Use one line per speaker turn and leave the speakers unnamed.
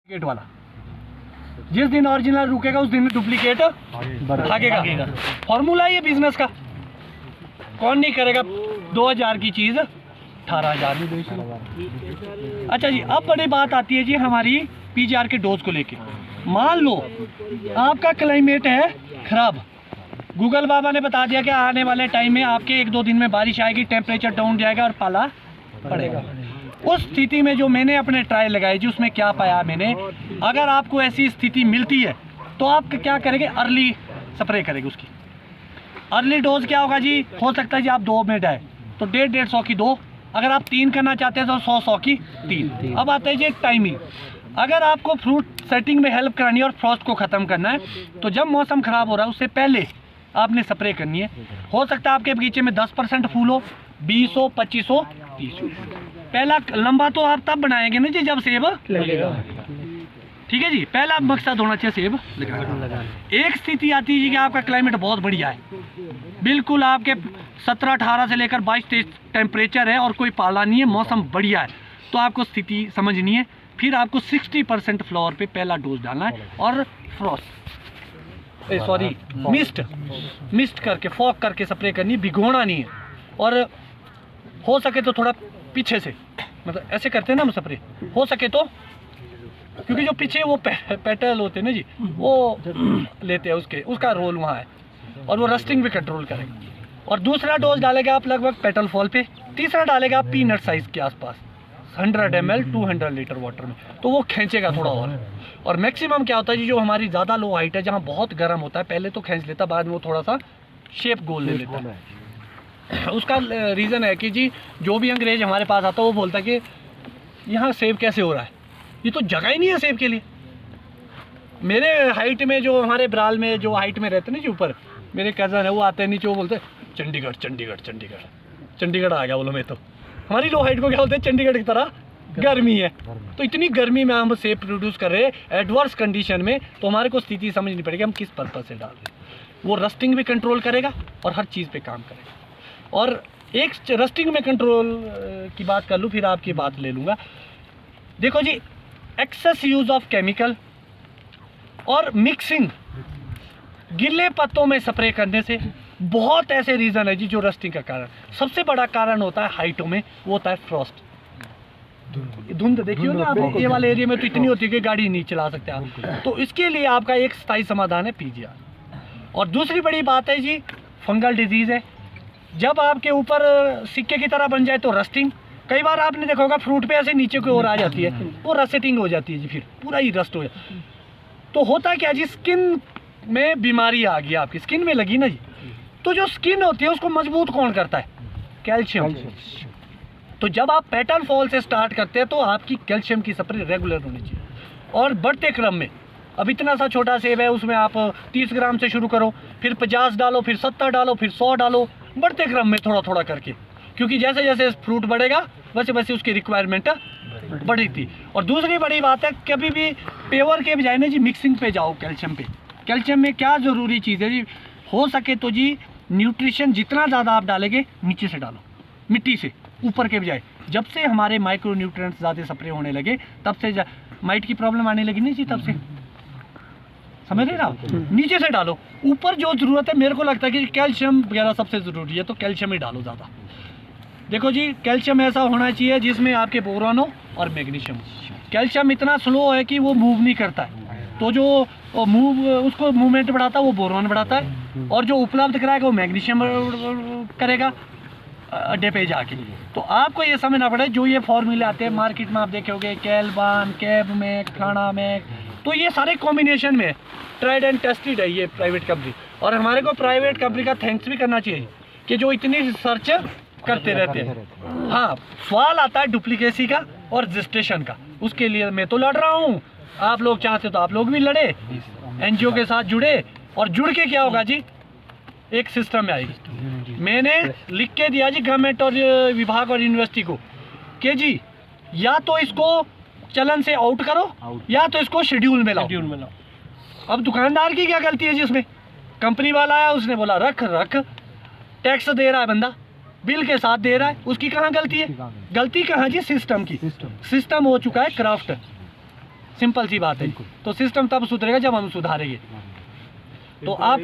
Duplicate वाला, जिस दिन ओरिजिनल रुकेगा उस दिन डुप्लीकेट भागेगा। फॉर्मूला ये बिजनेस का, कौन नहीं करेगा 2000 की चीज़ 18,000 में बेच लो। अच्छा जी, अब बड़ी बात आती है जी हमारी पीजीआर के डोज को लेके। मान लो आपका क्लाइमेट है खराब, गूगल बाबा ने बता दिया कि आने वाले टाइम में आपके 1-2 दिन में बारिश आएगी, टेम्परेचर डाउन जाएगा और पाला पड़ेगा। उस स्थिति में जो मैंने अपने ट्रायल लगाई जी, उसमें क्या पाया मैंने, अगर आपको ऐसी स्थिति मिलती है तो आप क्या करेंगे, अर्ली स्प्रे करेंगे उसकी। अर्ली डोज क्या होगा जी, हो सकता है जी आप 2 में डाए तो 150-150 की 2, अगर आप 3 करना चाहते हैं तो 100-100 की 3। अब आता है जी टाइमिंग। अगर आपको फ्रूट सेटिंग में हेल्प करानी है और फ्रॉस्ट को ख़त्म करना है तो जब मौसम ख़राब हो रहा है उससे पहले आपने स्प्रे करनी है। हो सकता है आपके बगीचे में 10% फूल हो, 20 हो, 25 हो, 30 हो। पहला लंबा तो आप तब बनाएंगे ना जी जब सेब लगेगा, ठीक है जी। पहला मकसद होना चाहिए सेब लगाना। एक स्थिति आती है जी कि आपका क्लाइमेट बहुत बढ़िया है, बिल्कुल आपके 17-18 से लेकर 22-23 टेम्परेचर है और कोई पाला नहीं है, मौसम बढ़िया है, तो आपको स्थिति समझनी है। फिर आपको 60% फ्लावर पे पहला डोज डालना है और मिस्ट करके फॉग करके स्प्रे करनी, भिगोना नहीं है। और हो सके तो थोड़ा पीछे से, मतलब ऐसे करते हैं ना हम स्प्रे, हो सके तो, क्योंकि जो पीछे वो पेटल होते हैं ना जी, वो लेते हैं, उसका रोल वहाँ है और वो रस्टिंग भी कंट्रोल करेगा। और दूसरा डोज डालेगा आप लगभग पेटल फॉल पे, तीसरा डालेगा आप पीनट साइज के आसपास 100 ml 200 लीटर वाटर में, तो वो खींचेगा थोड़ा और मैक्सिमम क्या होता है जी, जो हमारी ज़्यादा लो हाइट है जहाँ बहुत गर्म होता है, पहले तो खींच लेता, बाद में वो थोड़ा सा शेप गोल ले लेता है। उसका रीज़न है कि जी जो भी अंग्रेज हमारे पास आता है वो बोलता है कि यहाँ सेब कैसे हो रहा है, ये तो जगह ही नहीं है सेब के लिए। मेरे हाइट में जो हमारे बराल में जो हाइट में रहते हैं ना जी, ऊपर मेरे कज़न है, वो आते हैं नीचे, वो बोलते हैं चंडीगढ़ चंडीगढ़ चंडीगढ़ चंडीगढ़ आ गया बोलो। मैं तो हमारी लो हाइट को क्या बोलते हैं, चंडीगढ़ की तरह गर्मी है। तो इतनी गर्मी में हम सेब प्रोड्यूस कर रहे हैं एडवर्स कंडीशन में, तो हमारे को स्थिति समझनी पड़ेगी हम किस पर्पज़ से डाल रहे हैं। वो रस्टिंग भी कंट्रोल करेगा और हर चीज़ पे काम करेगा। और एक रस्टिंग में कंट्रोल की बात कर लूँ, फिर आपकी बात ले लूँगा। देखो जी, एक्सेस यूज़ ऑफ केमिकल और मिक्सिंग गिले पत्तों में स्प्रे करने से बहुत ऐसे रीज़न है जी जो रस्टिंग का कारण। सबसे बड़ा कारण होता है हाइटों में, वो होता है फ्रॉस्ट, धुंध। देखिए ना आप, ये वाले एरिया में तो इतनी होती है कि गाड़ी नहीं चला सकते आप। तो इसके लिए आपका एक स्थायी समाधान है पीजीआर। और दूसरी बड़ी बात है जी, फंगल डिजीज़ है। जब आपके ऊपर सिक्के की तरह बन जाए तो रस्टिंग, कई बार आपने देखा होगा फ्रूट पे ऐसे नीचे की ओर आ जाती है, वो रस्टिंग हो जाती है जी, फिर पूरा ही रस्ट हो जाता है। तो होता क्या जी, स्किन में बीमारी आ गई, आपकी स्किन में लगी ना जी, तो जो स्किन होती है उसको मजबूत कौन करता है, कैल्शियम। तो जब आप पेटल फॉल से स्टार्ट करते हैं तो आपकी कैल्शियम की स्प्रे रेगुलर होनी चाहिए। और बढ़ते क्रम में, अब इतना सा छोटा सेब है उसमें आप 30 ग्राम से शुरू करो, फिर 50 डालो, फिर 70 डालो, फिर 100 डालो, बढ़ते क्रम में थोड़ा थोड़ा करके, क्योंकि जैसे जैसे फ्रूट बढ़ेगा वैसे वैसे उसकी रिक्वायरमेंट बढ़ती। और दूसरी बड़ी बात है, कभी भी पेवर के बजाय ना जी मिक्सिंग पे जाओ, कैल्शियम पे। कैल्शियम में क्या ज़रूरी चीज़ है जी, हो सके तो जी न्यूट्रिशन जितना ज़्यादा आप डालेंगे नीचे से डालो, मिट्टी से, ऊपर के बजाय। जब से हमारे माइक्रो न्यूट्रिएंट्स ज़्यादा स्प्रे होने लगे तब से माइट की प्रॉब्लम आने लगी नहीं जी, तब से, समझ रहे ना आप, नीचे से डालो। ऊपर जो ज़रूरत है, मेरे को लगता है कि कैल्शियम वगैरह सबसे ज़रूरी है, तो कैल्शियम ही डालो ज़्यादा। देखो जी, कैल्शियम ऐसा होना चाहिए जिसमें आपके बोरॉन हो और मैग्नीशियम। कैल्शियम इतना स्लो है कि वो मूव नहीं करता है, तो जो उसको मूवमेंट बढ़ाता है वो बोरॉन बढ़ाता है, और जो उपलब्ध कराएगा वो मैग्नीशियम करेगा अड्डे पे जाके। तो आपको ये समझना पड़े, जो ये फॉर्मूले आते हैं मार्केट में, आप देखे होंगे कैलबान, कैब में, खाना में, तो ये सारे कॉम्बिनेशन में ट्राइड एंड टेस्टेड है ये प्राइवेट कंपनी। और हमारे को प्राइवेट कंपनी का थैंक्स भी करना चाहिए कि जो इतनी रिसर्च करते रहते हैं। हाँ, सवाल आता है डुप्लीकेसी का और रजिस्ट्रेशन का, उसके लिए मैं तो लड़ रहा हूँ। आप लोग चाहते तो आप लोग भी लड़े, एनजीओ के साथ जुड़े, और जुड़ के क्या होगा जी, एक सिस्टम में आएगी। मैंने लिख के दिया जी गवर्नमेंट और विभाग और यूनिवर्सिटी को कि जी या तो इसको चलन से आउट करो या तो इसको शेड्यूल में लाओ। अब दुकानदार की क्या गलती है जी उसमें, कंपनी वाला आया उसने बोला रख, टैक्स दे रहा है बंदा, बिल के साथ दे रहा है, उसकी कहाँ गलती है? गलती कहाँ जी? सिस्टम की। सिस्टम हो चुका है क्राफ्ट। सिंपल सी बात है। तो सिस्टम तब सुधरेगा जब हम सुधारेंगे। तो आप